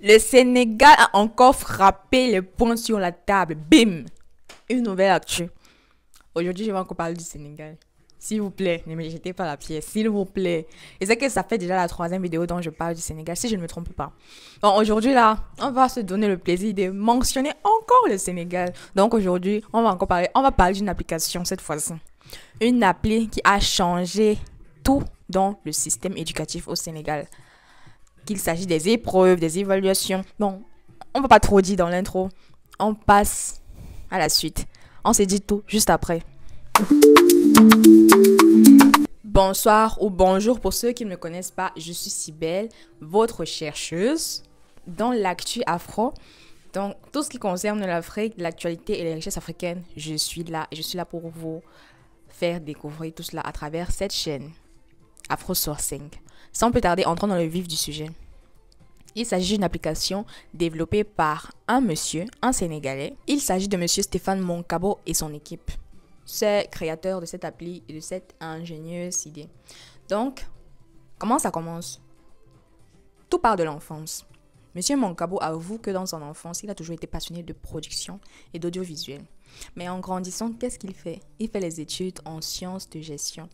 Le Sénégal a encore frappé les poings sur la table. Bim! Une nouvelle actu. Aujourd'hui, je vais encore parler du Sénégal. S'il vous plaît, ne me jetez pas la pièce, s'il vous plaît. Et c'est que ça fait déjà la 3e vidéo dont je parle du Sénégal, si je ne me trompe pas. Bon, aujourd'hui, là, on va se donner le plaisir de mentionner encore le Sénégal. Donc, aujourd'hui, on va parler d'une application cette fois-ci. Une appli qui a changé tout dans le système éducatif au Sénégal. Qu'il s'agisse des épreuves, des évaluations. Bon, on ne va pas trop dire dans l'intro. On passe à la suite. On se dit tout juste après. Bonsoir ou bonjour pour ceux qui ne me connaissent pas. Je suis Cybèle, votre chercheuse dans l'actu afro. Donc, tout ce qui concerne l'Afrique, l'actualité et les richesses africaines, je suis là. Et je suis là pour vous faire découvrir tout cela à travers cette chaîne Afro Sourcing. Sans plus tarder, entrons dans le vif du sujet. Il s'agit d'une application développée par un Sénégalais. Il s'agit de monsieur Stéphane Monkabo et son équipe. C'est créateur de cette appli et de cette ingénieuse idée. Donc, comment ça commence? Tout part de l'enfance. Monsieur Monkabo avoue que dans son enfance, il a toujours été passionné de production et d'audiovisuel. Mais en grandissant, qu'est-ce qu'il fait? Il fait les études en sciences de gestion.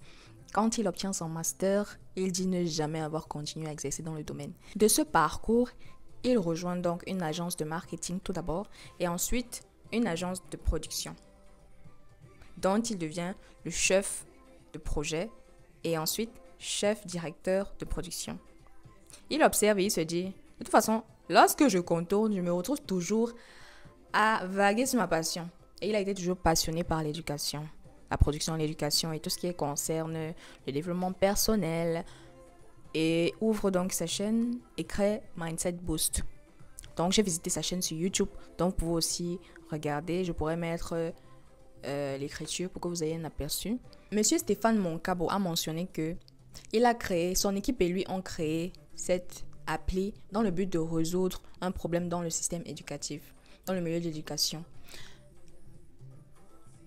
Quand il obtient son master, il dit ne jamais avoir continué à exercer dans le domaine. De ce parcours, il rejoint donc une agence de marketing tout d'abord et ensuite une agence de production dont il devient le chef de projet et ensuite chef directeur de production. Il observe et il se dit, de toute façon, lorsque je contourne, je me retrouve toujours à vaguer sur ma passion. Et il a été toujours passionné par l'éducation. La production, l'éducation et tout ce qui concerne le développement personnel. Et ouvre donc sa chaîne et crée Mindset Boost. Donc j'ai visité sa chaîne sur YouTube. Donc vous pouvez aussi regarder. Je pourrais mettre l'écriture pour que vous ayez un aperçu. Monsieur Stéphane Monkabo a mentionné que son équipe et lui ont créé cette appli dans le but de résoudre un problème dans le système éducatif, dans le milieu de l'éducation.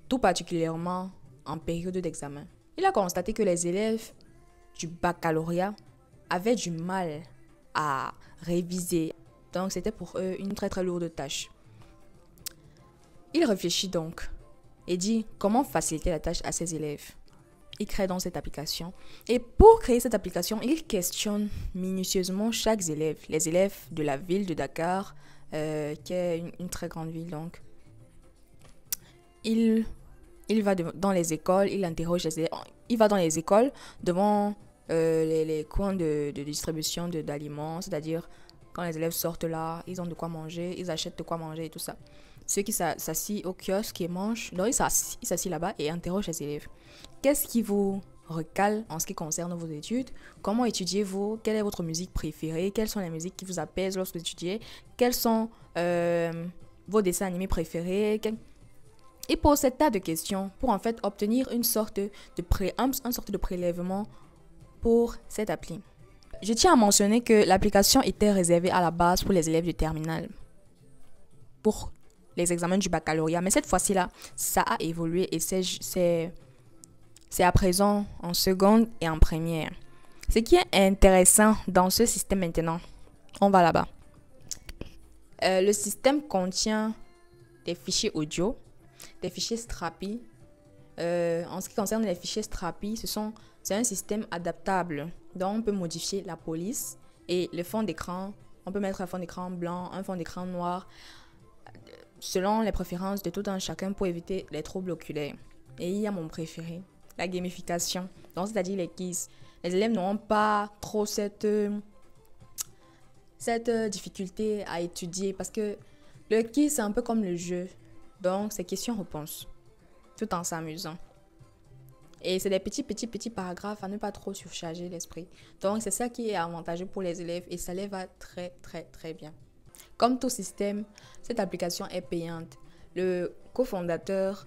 Tout particulièrement en période d'examen. Il a constaté que les élèves du baccalauréat avaient du mal à réviser. Donc, c'était pour eux une très très lourde tâche. Il réfléchit donc et dit comment faciliter la tâche à ses élèves. Il crée donc cette application. Et pour créer cette application, il questionne minutieusement chaque élève. Les élèves de la ville de Dakar, qui est une très grande ville donc. Il va dans les écoles, il interroge les élèves. Il va dans les écoles devant les coins de distribution d'aliments, c'est-à-dire quand les élèves sortent là, ils ont de quoi manger, ils achètent de quoi manger et tout ça. Ceux qui s'assient au kiosque et mangent, donc il s'assied là-bas et interroge les élèves. Qu'est-ce qui vous recale en ce qui concerne vos études? Comment étudiez-vous? Quelle est votre musique préférée? Quelles sont les musiques qui vous apaisent lorsque vous étudiez? Quels sont vos dessins animés préférés? Il pose cette tas de questions pour en fait obtenir une sorte de prélèvement pour cette appli. Je tiens à mentionner que l'application était réservée à la base pour les élèves de terminale, pour les examens du baccalauréat. Mais cette fois-ci-là, ça a évolué et c'est à présent en seconde et en première. Ce qui est intéressant dans ce système maintenant, on va là-bas. Le système contient des fichiers audio, des fichiers Strapi. En ce qui concerne les fichiers Strapi, c'est un système adaptable. Donc, on peut modifier la police et le fond d'écran. On peut mettre un fond d'écran blanc, un fond d'écran noir, selon les préférences de tout un chacun pour éviter les troubles oculaires. Et il y a mon préféré, la gamification. Donc, c'est-à-dire les quiz. Les élèves n'auront pas trop cette difficulté à étudier parce que le quiz, c'est un peu comme le jeu. Donc, c'est questions-réponses, tout en s'amusant. Et c'est des petits paragraphes à ne pas trop surcharger l'esprit. Donc, c'est ça qui est avantageux pour les élèves et ça les va très, très, très bien. Comme tout système, cette application est payante. Le cofondateur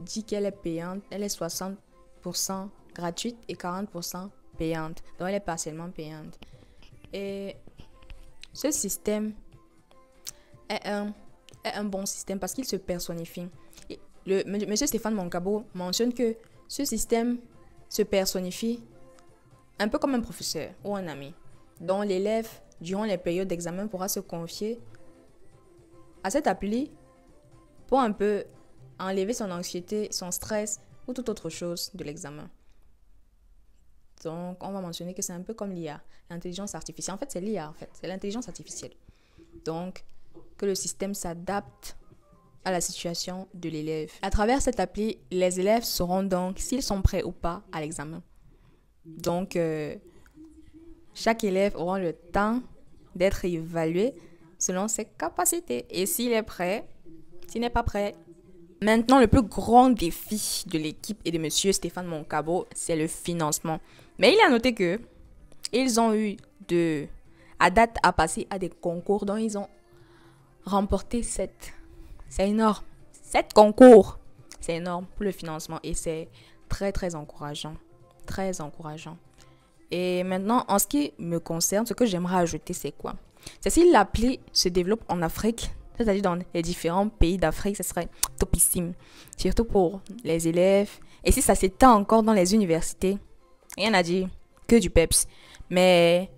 dit qu'elle est payante. Elle est 60% gratuite et 40% payante. Donc, elle est partiellement payante. Et ce système est un bon système parce qu'il se personnifie. Monsieur Stéphane Monkabo mentionne que ce système se personnifie un peu comme un professeur ou un ami, dont l'élève durant les périodes d'examen, pourra se confier à cette appli pour un peu enlever son anxiété, son stress ou toute autre chose de l'examen. Donc, on va mentionner que c'est un peu comme l'IA, l'intelligence artificielle. En fait, c'est l'IA, c'est l'intelligence artificielle. Donc, que le système s'adapte à la situation de l'élève. À travers cette appli, les élèves sauront donc s'ils sont prêts ou pas à l'examen. Donc, chaque élève aura le temps d'être évalué selon ses capacités. Et s'il est prêt, s'il n'est pas prêt. Maintenant, le plus grand défi de l'équipe et de monsieur Stéphane Moncabo, c'est le financement. Mais il a noté que ils ont eu à date à passer à des concours dont ils ont remporté 7. C'est énorme. 7 concours. C'est énorme pour le financement et c'est très, très encourageant. Très encourageant. Et maintenant, en ce qui me concerne, ce que j'aimerais ajouter, c'est quoi? C'est si l'appli se développe en Afrique, c'est-à-dire dans les différents pays d'Afrique, ce serait topissime. Surtout pour les élèves. Et si ça s'étend encore dans les universités, rien à dire, que du peps. Mais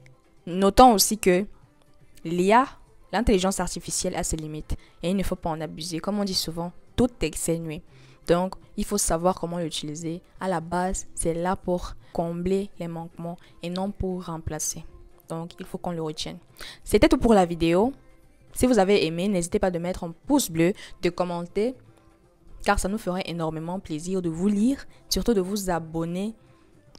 notons aussi que l'IA, l'intelligence artificielle, a ses limites. Et il ne faut pas en abuser. Comme on dit souvent, tout excès nuit. Donc, il faut savoir comment l'utiliser. À la base, c'est là pour combler les manquements et non pour remplacer. Donc, il faut qu'on le retienne. C'était tout pour la vidéo. Si vous avez aimé, n'hésitez pas de mettre un pouce bleu, de commenter, car ça nous ferait énormément plaisir de vous lire, surtout de vous abonner,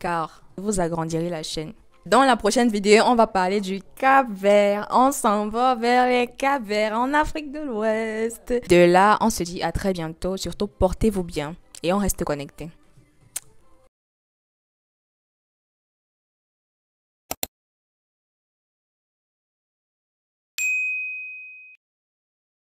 car vous agrandirez la chaîne. Dans la prochaine vidéo, on va parler du Cap-Vert. On s'en va vers les Cap-Verts en Afrique de l'Ouest. De là, on se dit à très bientôt. Surtout, portez-vous bien et on reste connectés.